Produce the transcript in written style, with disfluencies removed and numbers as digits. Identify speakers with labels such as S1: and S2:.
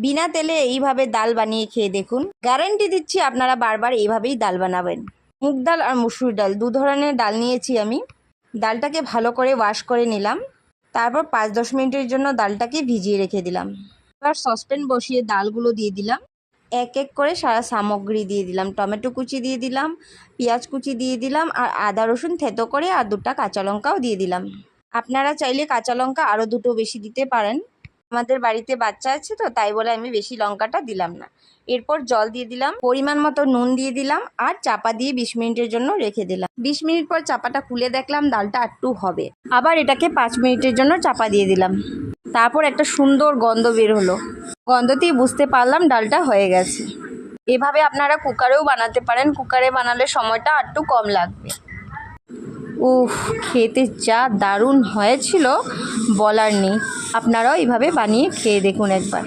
S1: বিনা তেলে এইভাবে ডাল বানিয়ে খেয়ে দেখুন, গ্যারান্টি দিচ্ছি আপনারা বারবার এইভাবেই ডাল বানাবেন। মুগ ডাল আর মুসুর ডাল দু ধরনের ডাল নিয়েছি আমি। ডালটাকে ভালো করে ওয়াশ করে নিলাম, তারপর 5-10 মিনিটের জন্য ডালটাকে ভিজিয়ে রেখে দিলাম। এবার সসপ্যান বসিয়ে ডালগুলো দিয়ে দিলাম, এক এক করে সারা সামগ্রী দিয়ে দিলাম। টমেটো কুচি দিয়ে দিলাম, পেঁয়াজ কুচি দিয়ে দিলাম, আর আদা রসুন থেতো করে আর 2টা কাঁচা লঙ্কাও দিয়ে দিলাম। আপনারা চাইলে কাঁচা লঙ্কা আরও 2টো বেশি দিতে পারেন। আমাদের বাড়িতে বাচ্চা আছে তো, তাই বলে আমি বেশি লঙ্কাটা দিলাম না। এরপর জল দিয়ে দিলাম, পরিমাণ মতো নুন দিয়ে দিলাম, আর চাপা দিয়ে 20 মিনিটের জন্য রেখে দিলাম। 20 মিনিট পর চাপাটা খুলে দেখলাম ডালটা একটু হবে, আবার এটাকে 5 মিনিটের জন্য চাপা দিয়ে দিলাম। তারপর একটা সুন্দর গন্ধ বের হলো, গন্ধতেই বুঝতে পারলাম ডালটা হয়ে গেছে। এভাবে আপনারা কুকারেও বানাতে পারেন, কুকারে বানালে সময়টা একটু কম লাগবে। উফ, খেতে যা দারুণ হয়েছিল বলার নেই। আপনারাও এইভাবে বানিয়ে খেয়ে দেখুন একবার।